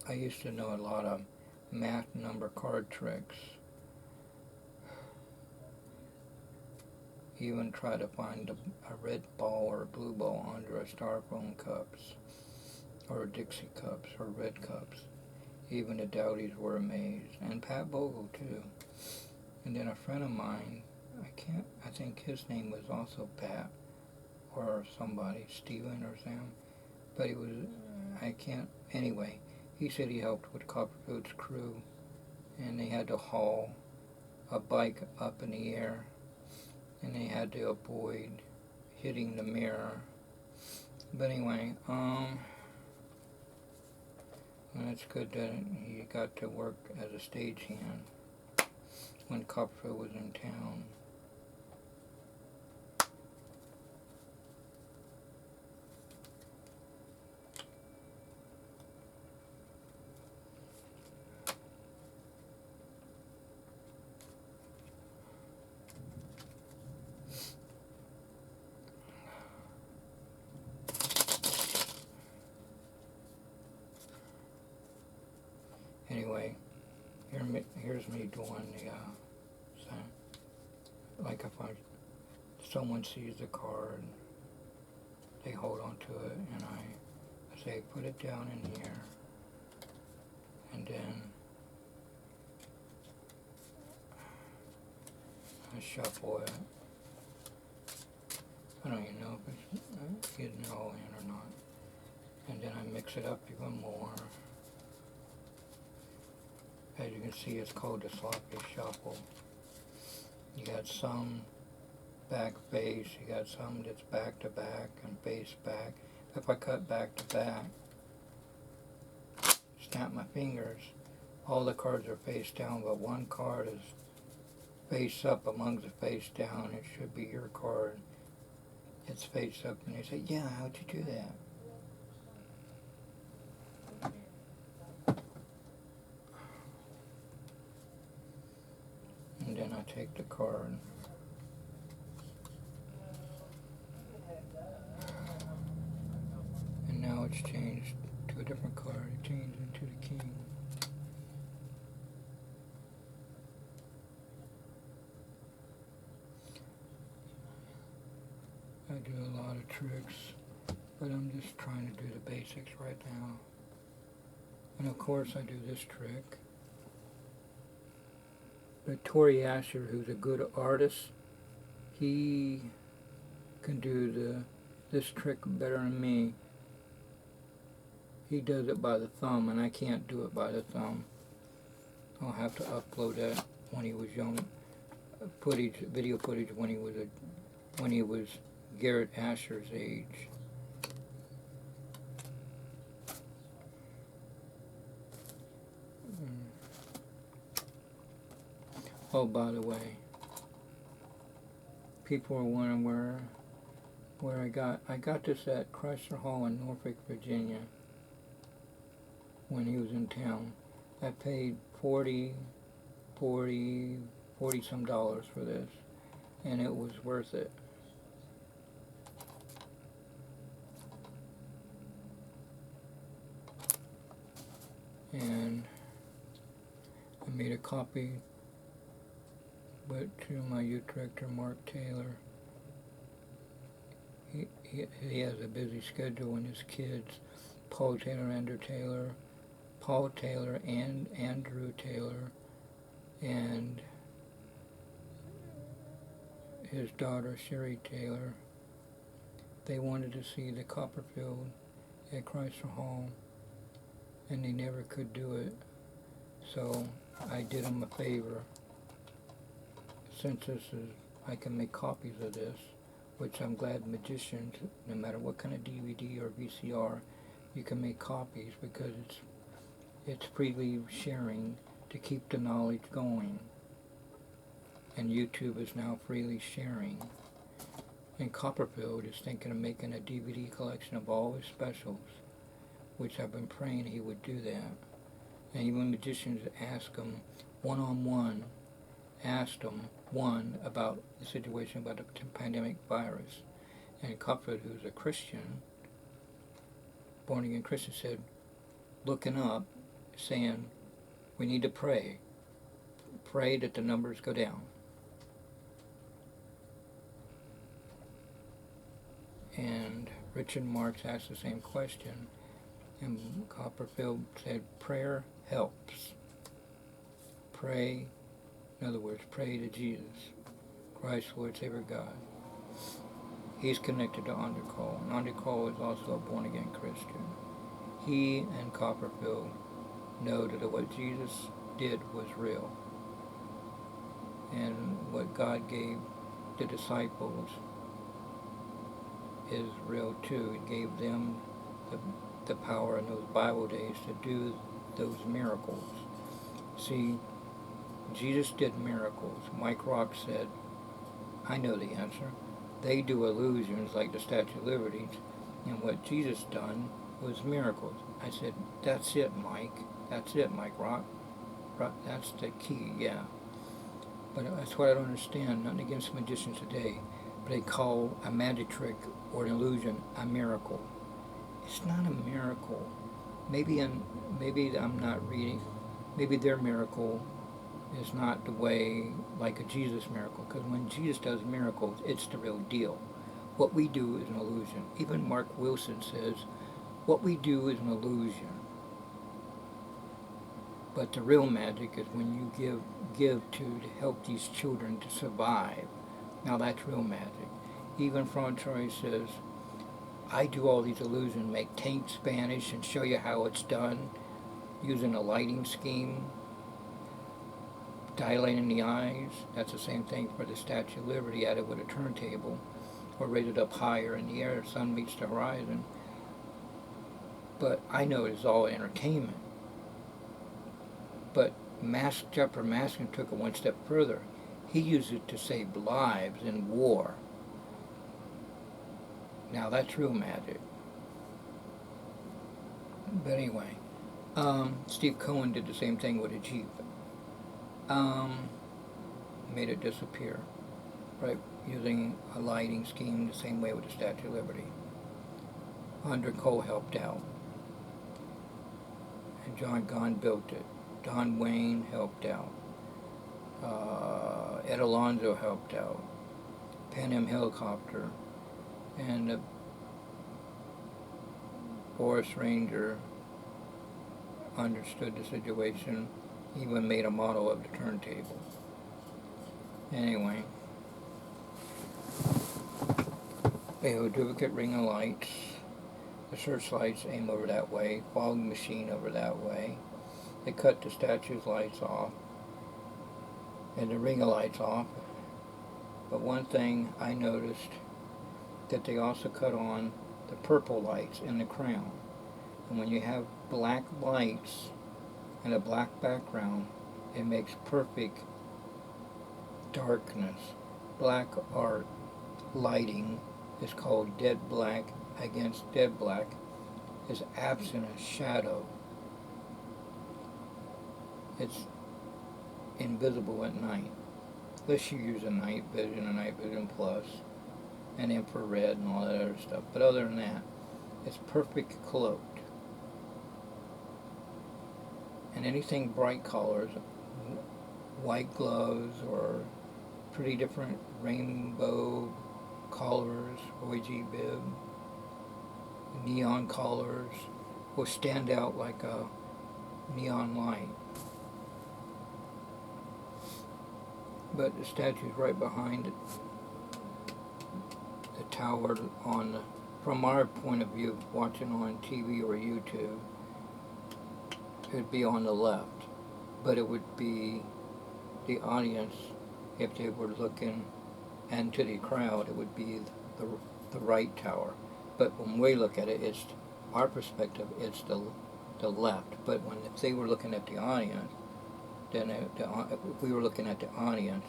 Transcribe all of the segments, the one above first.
I used to know a lot of math number card tricks. Even try to find a red ball or a blue ball under a styrofoam cups or Dixie cups or red cups. Even the Dowdies were amazed, and Pat Bogle too. And then a friend of mine, I think his name was also Pat or somebody, Steven or Sam, but he was, I can't, anyway, he said he helped with Copperfield's crew, and they had to haul a bike up in the air, and they had to avoid hitting the mirror. But anyway, and it's good that he got to work as a stagehand when Copperfield was in town. Anyway, here's me doing the, like if someone sees the card, they hold on to it, and I say, put it down in here, and then I shuffle it. I don't even know if it's getting it all in or not. And then I mix it up even more. As you can see, it's called the sloppy shuffle. You got some back face, you got some that's back to back and face back. If I cut back to back, snap my fingers, all the cards are face down, but one card is face up among the face down. It should be your card. It's face up, and they say, yeah, how'd you do that? And then I take the card. And now it's changed to a different card. It changed into the king. I do a lot of tricks, but I'm just trying to do the basics right now. And of course I do this trick. But Tori Asher, who's a good artist, he can do this trick better than me. He does it by the thumb, and I can't do it by the thumb. I'll have to upload that when he was young, video footage when he was Garrett Asher's age. Oh, by the way, people are wondering where I got this at Chrysler Hall in Norfolk, Virginia, when he was in town. I paid $40 some dollars for this, and it was worth it. And I made a copy, but to my youth director, Mark Taylor. He has a busy schedule, and his kids, Paul Taylor, Paul Taylor, and Andrew Taylor, and his daughter, Sherry Taylor, they wanted to see the Copperfield at Chrysler Hall, and they never could do it. So I did them a favor. Since I can make copies of this, which I'm glad magicians, no matter what kind of DVD or VCR, you can make copies because it's freely sharing to keep the knowledge going. And YouTube is now freely sharing. And Copperfield is thinking of making a DVD collection of all his specials, which I've been praying he would do that. And even magicians ask him one-on-one, one about the situation about the pandemic virus. And Copperfield, who's a Christian, born again Christian, said, looking up, saying we need to pray. Pray that the numbers go down. And Richard Marx asked the same question, and Copperfield said, prayer helps. Pray, in other words, pray to Jesus, Christ, Lord, Savior, God. He's connected to Onderkohl, and Onderkohl is also a born-again Christian. He and Copperfield know that what Jesus did was real, and what God gave the disciples is real too. It gave them the power in those Bible days to do those miracles. See, Jesus did miracles. Mike Rock said, I know the answer. They do illusions like the Statue of Liberty, and what Jesus done was miracles. I said, that's it, Mike. That's it, Mike Rock. That's the key, yeah. But that's what I don't understand. Nothing against magicians today, but they call a magic trick or an illusion a miracle. It's not a miracle. Maybe I'm not reading. Maybe their miracle is not the way like a Jesus miracle, because when Jesus does miracles, it's the real deal. What we do is an illusion. Even Mark Wilson says, what we do is an illusion. But the real magic is when you give to help these children to survive. Now that's real magic. Even Frank Troy says, I do all these illusions, make taint Spanish and show you how it's done using a lighting scheme, dilating the eyes. That's the same thing for the Statue of Liberty, added with a turntable or raise it up higher in the air, the sun meets the horizon. But I know it's all entertainment. But Jeffrey Maskin took it one step further. He used it to save lives in war. Now that's real magic. But anyway, Steve Cohen did the same thing with a Jeep. Made it disappear, right, using a lighting scheme the same way with the Statue of Liberty. Onderkohl helped out, and John Gahn built it. Don Wayne helped out. Ed Alonzo helped out. Pan Am Helicopter, and Boris Ranger understood the situation, even made a model of the turntable. Anyway, they have a duplicate ring of lights. The searchlights aim over that way, fog machine over that way. They cut the statue's lights off and the ring of lights off. But one thing I noticed, that they also cut on the purple lights in the crown. And when you have black lights and a black background, it makes perfect darkness. Black art lighting is called dead black against dead black, is absent of shadow. It's invisible at night, unless you use a night vision plus, and infrared and all that other stuff. But other than that, it's perfect cloaked. And anything bright colors, white gloves or pretty different rainbow colors, Roy G. Biv, neon colors, will stand out like a neon light. But the statue's right behind it. The tower from our point of view, watching on TV or YouTube, it would be on the left, but it would be the audience, if they were looking, and to the crowd, it would be the right tower. But when we look at it, it's our perspective, it's the left. But if they were looking at the audience, then if we were looking at the audience,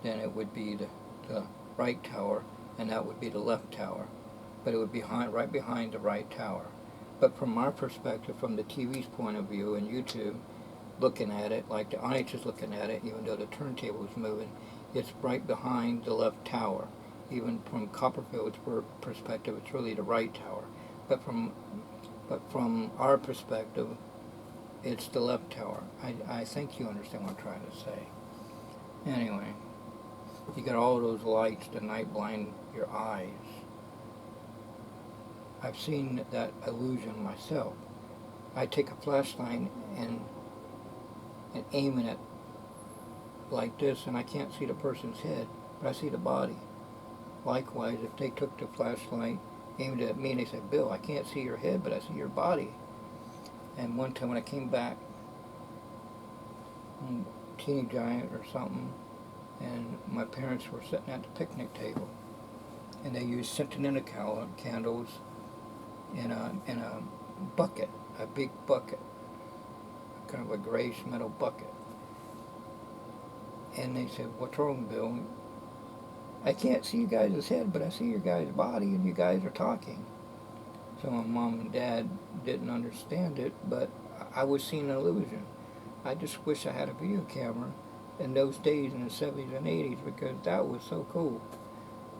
then it would be the right tower, and that would be the left tower. But it would be right behind the right tower. But from our perspective, from the TV's point of view and YouTube, looking at it, like the audience is looking at it, even though the turntable is moving, it's right behind the left tower. Even from Copperfield's perspective, it's really the right tower. But from our perspective, It's the left tower. I think you understand what I'm trying to say. Anyway, you got all those lights that night blind your eyes. I've seen that illusion myself. I take a flashlight and aim it like this, and I can't see the person's head, but I see the body. Likewise, if they took the flashlight, aimed it at me, and they said, "Bill, I can't see your head, but I see your body." And one time when I came back, Teeny Giant or something, and my parents were sitting at the picnic table, and they used Centinela candles in a bucket, a big bucket, kind of a grayish metal bucket. And they said, "What's wrong, Bill? I can't see you guys' head, but I see your guys' body, and you guys are talking." So my mom and dad didn't understand it, but I was seeing an illusion. I just wish I had a video camera in those days in the 70s and 80s, because that was so cool.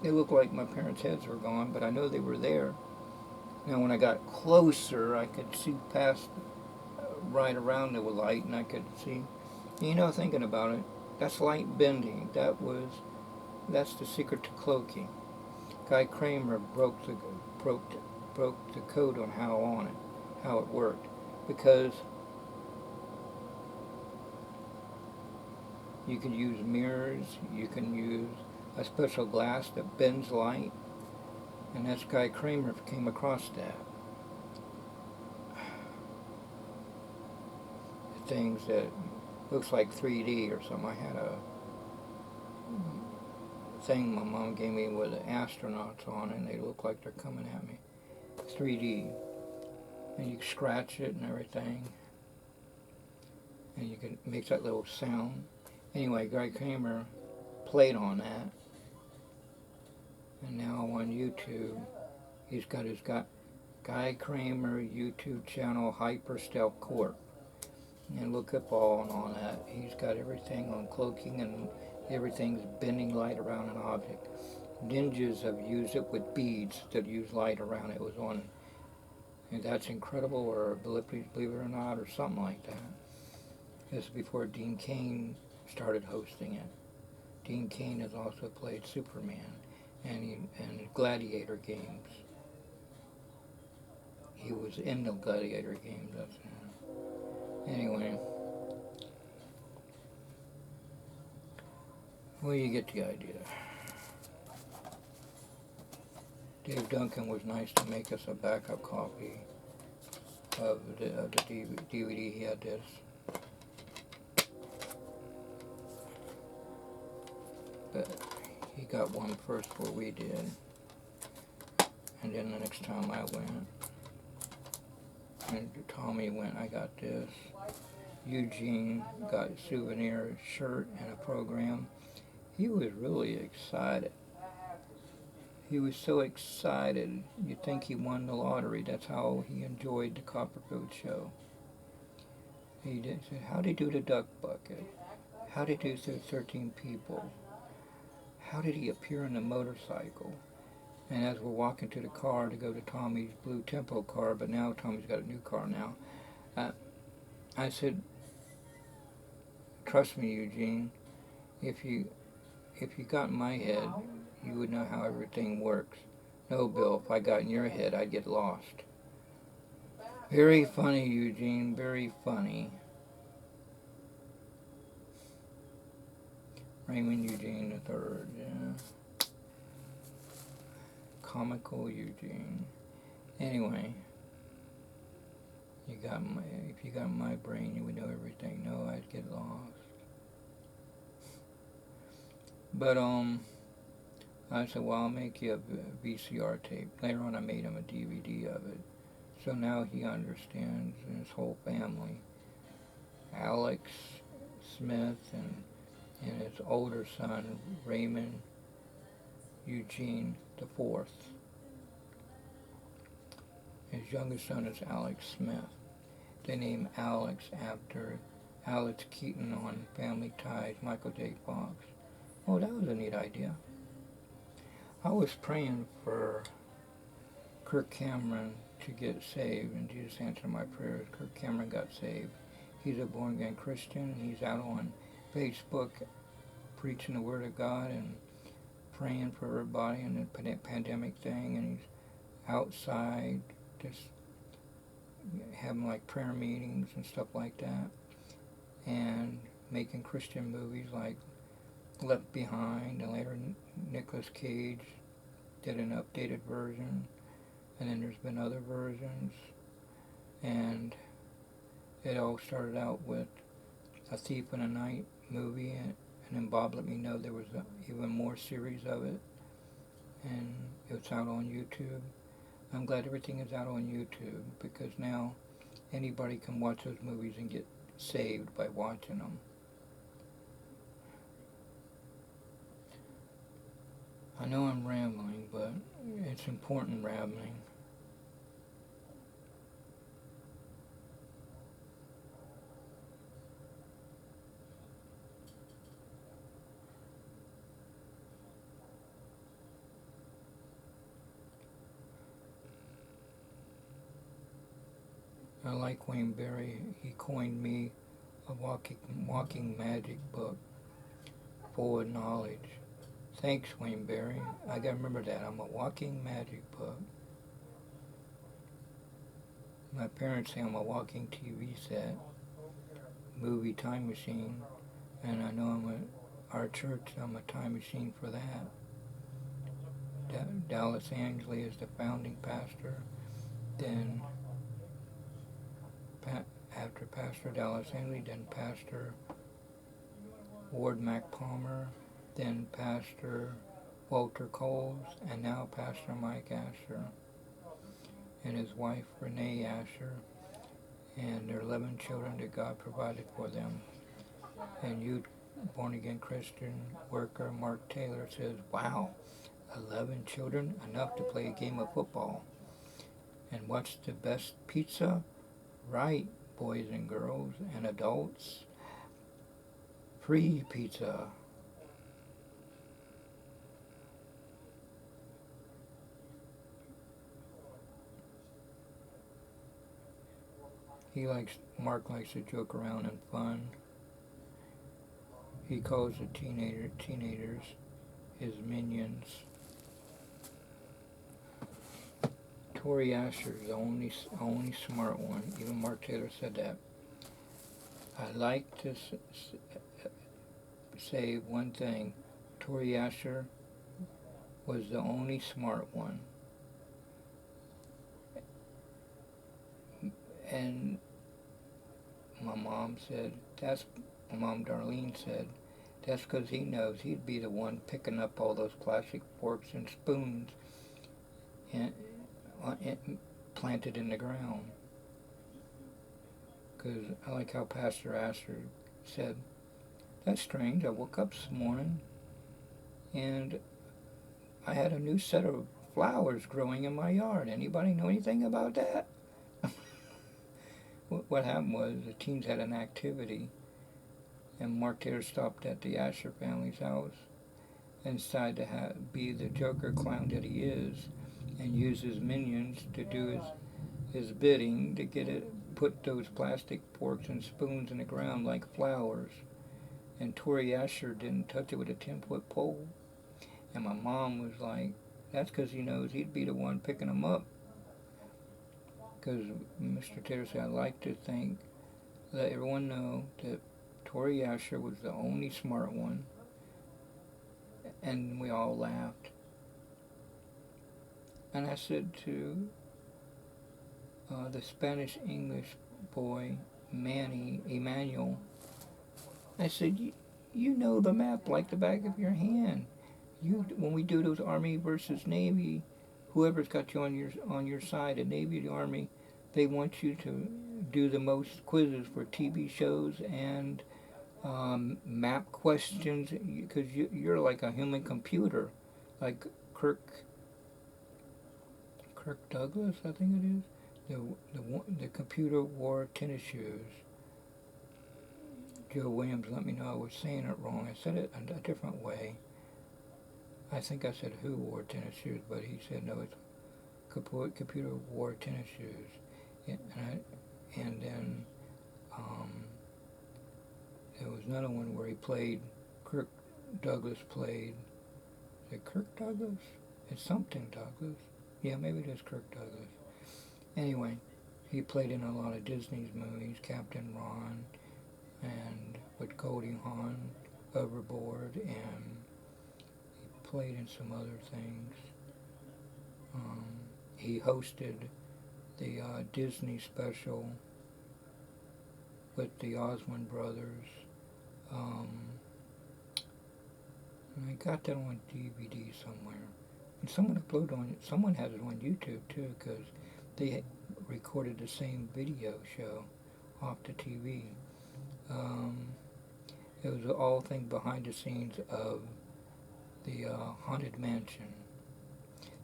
It looked like my parents' heads were gone, but I know they were there. Now when I got closer, I could see past, right around the light, and I could see, thinking about it, that's light bending. That's the secret to cloaking. Guy Kramer broke the code on how it worked, because you can use mirrors, you can use a special glass that bends light, and that's Guy Kramer came across that. Things that looks like 3D or something. I had a thing my mom gave me with the astronauts on it, and they look like they're coming at me. 3D. And you scratch it and everything, and you can make that little sound. Anyway, Guy Kramer played on that, and now on YouTube, he's got Guy Kramer YouTube channel, Hyper Stealth Corp. And look up on that. He's got everything on cloaking, and everything's bending light around an object. Ninjas have used it with beads that use light around it. It was on, and that's incredible, or believe it or not, or something like that. This is before Dean Cain started hosting it. Dean Cain has also played Superman and Gladiator games. He was in the Gladiator games. That's it. Anyway, well, you get the idea. Dave Duncan was nice to make us a backup copy of the DVD. He had this. But he got one first before we did. And then the next time I went, and Tommy went, I got this. Eugene got a souvenir shirt and a program. He was really excited. He was so excited, you'd think he won the lottery. That's how he enjoyed the Copperfield show. He said, "How'd he do the duck bucket? How did he do 13 people? How did he appear in the motorcycle?" And as we're walking to the car to go to Tommy's blue Tempo car, but now Tommy's got a new car now, I said, "Trust me, Eugene, if you got in my head, you would know how everything works. No, Bill, if I got in your head, I'd get lost." Very funny, Eugene, very funny. Raymond Eugene III, yeah. Comical Eugene. Anyway, if you got my brain, you would know everything. No, I'd get lost. But I said, "Well, I'll make you a VCR tape." Later on, I made him a DVD of it. So now he understands, and his whole family. Alex Smith and his older son, Raymond Eugene IV. His youngest son is Alex Smith. They named Alex after Alex Keaton on Family Ties, Michael J. Fox. Oh, that was a neat idea. I was praying for Kirk Cameron to get saved, and Jesus answered my prayers. Kirk Cameron got saved. He's a born again Christian. He's out on Facebook preaching the Word of God and praying for everybody in the pandemic thing. And he's outside just having like prayer meetings and stuff like that. And making Christian movies like Left Behind, and later Nicolas Cage did an updated version, and then there's been other versions, and it all started out with A Thief in the Night movie, and then Bob let me know there was even more series of it, and it's out on YouTube. I'm glad everything is out on YouTube, because now anybody can watch those movies and get saved by watching them. I know I'm rambling, but it's important rambling. I like Wayne Berry. He coined me a walking magic book full of knowledge. Thanks, Wayne Berry. I gotta remember that. I'm a walking magic book. My parents say I'm a walking TV set, movie time machine, and I know our church, I'm a time machine for that. Dallas Angley is the founding pastor. Then after Pastor Dallas Angley, then Pastor Ward Mac Palmer, then Pastor Walter Coles, and now Pastor Mike Asher and his wife Renee Asher, and their 11 children that God provided for them. And you, born again Christian worker Mark Taylor, says, wow, 11 children, enough to play a game of football. And what's the best pizza? Right, boys and girls and adults, free pizza. Mark likes to joke around and fun. He calls the teenagers his minions. Tori Asher is the only smart one. Even Mark Taylor said that. I like to say one thing. Tori Asher was the only smart one. And my mom Darlene said, that's because he knows he'd be the one picking up all those plastic forks and spoons and planted in the ground. Because I like how Pastor Astor said, that's strange, I woke up this morning and I had a new set of flowers growing in my yard. Anybody know anything about that? What happened was the teens had an activity, and Mark Taylor stopped at the Asher family's house and decided to be the Joker clown that he is, and use his minions to do his bidding to put those plastic forks and spoons in the ground like flowers. And Tori Asher didn't touch it with a 10-foot pole. And my mom was like, that's because he knows he'd be the one picking them up. Because Mr. Taylor said, I'd like to let everyone know that Tori Asher was the only smart one. And we all laughed. And I said to the Spanish-English boy, Emmanuel, I said, you know the map like the back of your hand. When we do those Army versus Navy, whoever's got you on your side, the Navy, the Army, they want you to do the most quizzes for TV shows and map questions, because you're like a human computer, like Kirk Douglas, I think it is. The computer wore tennis shoes. Joe Williams let me know I was saying it wrong. I said it a different way. I think I said who wore tennis shoes, but he said no, it's computer wore tennis shoes. And then There was another one where he played, Kirk Douglas played, is it Kirk Douglas? It's something Douglas. Yeah, maybe it is Kirk Douglas. Anyway, he played in a lot of Disney's movies, Captain Ron, and with Goldie Hawn, Overboard, and he played in some other things. Um, he hosted the Disney special with the Osmond brothers. Um, and I got that on DVD somewhere. And someone uploaded on it. Someone has it on YouTube too, because they recorded the same video show off the TV. Um, it was all thing behind the scenes of the Haunted Mansion.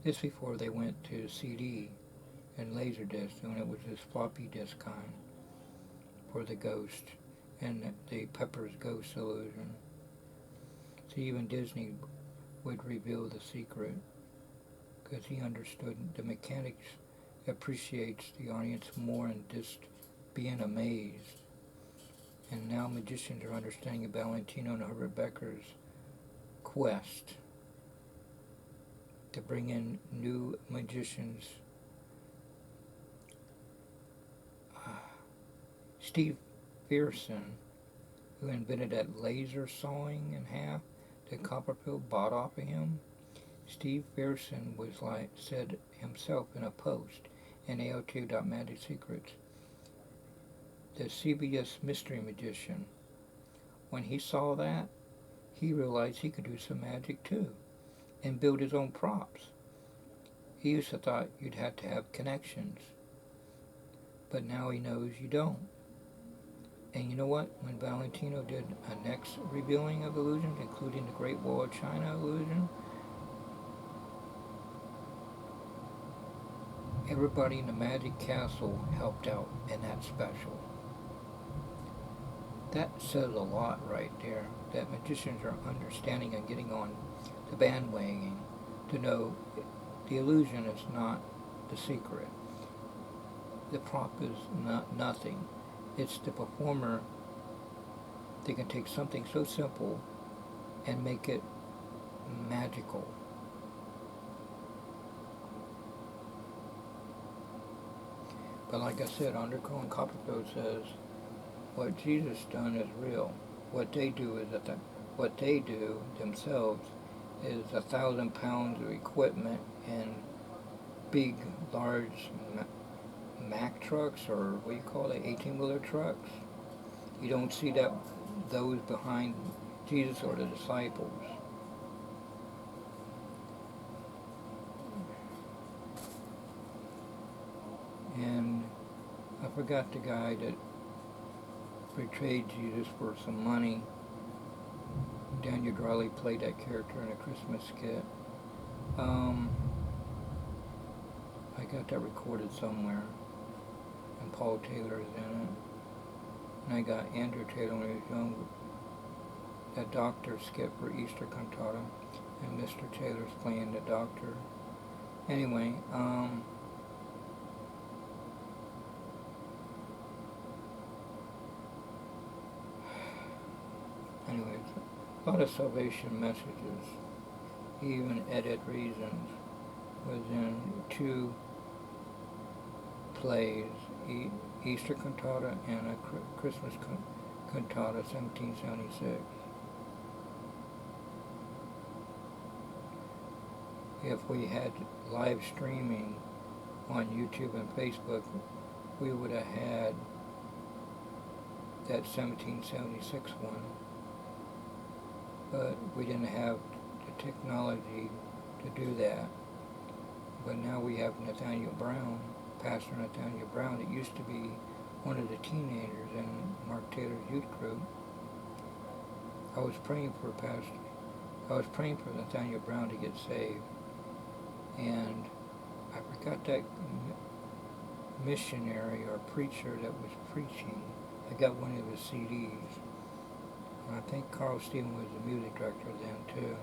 This before they went to CD and Laserdisc, when it was this floppy disk kind for the Ghost and the Pepper's Ghost illusion. So even Disney would reveal the secret because he understood the mechanics appreciates the audience more than just being amazed. And now magicians are understanding Valentino and Herbert Becker's quest to bring in new magicians. Steve Fearson, who invented that laser sawing in half that Copperfield bought off of him. Steve Fearson said himself in a post in AO2.Magic Secrets, the CBS mystery magician. When he saw that, he realized he could do some magic too and build his own props. He used to thought you'd have to have connections, but now he knows you don't. And you know what? When Valentino did a next revealing of illusions, including the Great Wall of China illusion, everybody in the Magic Castle helped out in that special. That says a lot right there, that magicians are understanding and getting on the bandwagon to know the illusion is not the secret. The prop is not nothing. It's the performer. They can take something so simple and make it magical. But like I said, Undercoat Copperfield says, what Jesus done is real. What they do is what they do themselves is 1,000 pounds of equipment and big, large Mack trucks, or what do you call it, 18-wheeler trucks. You don't see those behind Jesus or the disciples. And I forgot the guy that betrayed Jesus for some money. Daniel Drawley played that character in a Christmas skit. I got that recorded somewhere, and Paul Taylor is in it. And I got Andrew Taylor when he was young, that doctor skit for Easter Cantata, and Mr. Taylor's playing the doctor. Anyway, anyways, a lot of salvation messages. He even edited Reasons was in 2 plays, Easter Cantata and a Christmas Cantata, 1776. If we had live streaming on YouTube and Facebook, we would have had that 1776 one. But we didn't have the technology to do that. But now we have Nathaniel Brown, Pastor Nathaniel Brown, that used to be one of the teenagers in Mark Taylor's youth group. I was praying for Nathaniel Brown to get saved. And I forgot that missionary or preacher that was preaching. I got one of his CDs. And I think Carl Stephen was the music director then too.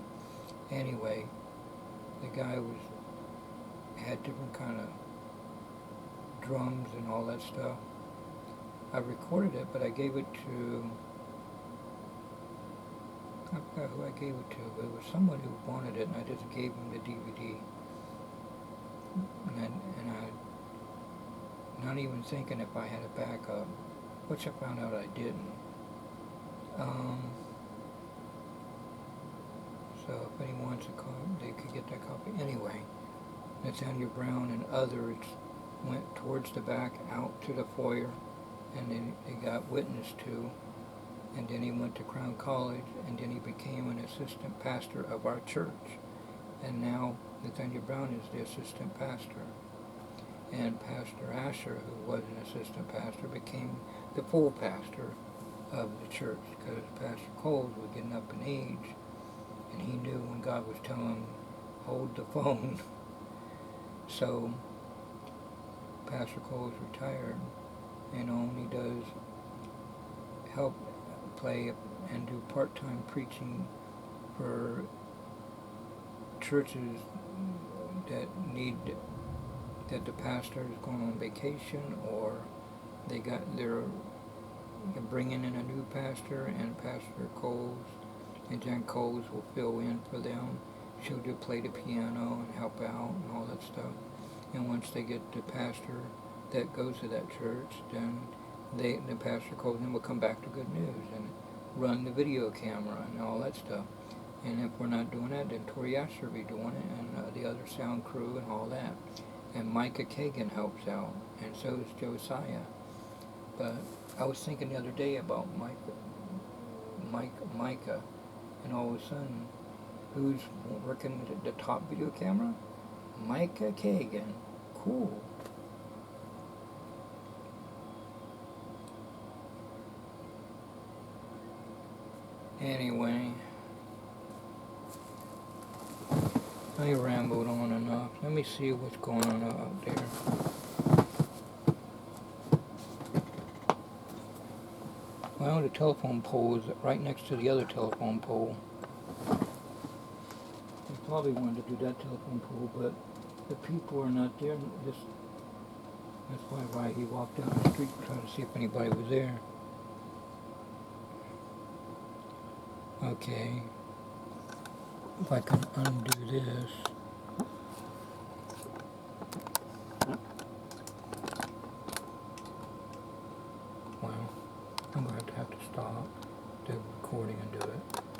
Anyway, the guy had different kind of drums and all that stuff. I recorded it, but I gave it to I forgot who I gave it to, but it was someone who wanted it, and I just gave him the DVD. And I, not even thinking if I had a backup, which I found out I didn't. Um, so if anyone wants a copy, they could get that copy. Anyway, Nathaniel Brown and others went towards the back out to the foyer, and then they got witnessed to, and then he went to Crown College, and then he became an assistant pastor of our church. And now Nathaniel Brown is the assistant pastor. And Pastor Asher, who was an assistant pastor, became the full pastor of the church, because Pastor Coles was getting up in age, and he knew when God was telling him, hold the phone. So Pastor Coles retired and only does help play and do part-time preaching for churches that need, that the pastor is going on vacation, or they're bringing in a new pastor, and Pastor Coles and Jan Coles will fill in for them. She'll do play the piano and help out and all that stuff. And once they get the pastor that goes to that church, then the Pastor Coles then will come back to Good News and run the video camera and all that stuff. And if we're not doing that, then Tori Asher will be doing it, and the other sound crew and all that. And Micah Kagan helps out, and so is Josiah. But I was thinking the other day about Micah, and all of a sudden, who's working the top video camera? Micah Kagan. Cool. Anyway, I rambled on enough. Let me see what's going on out there. Well, the telephone pole is right next to the other telephone pole. They probably wanted to do that telephone pole, but the people are not there. That's why he walked down the street trying to see if anybody was there. Okay. If I can undo this.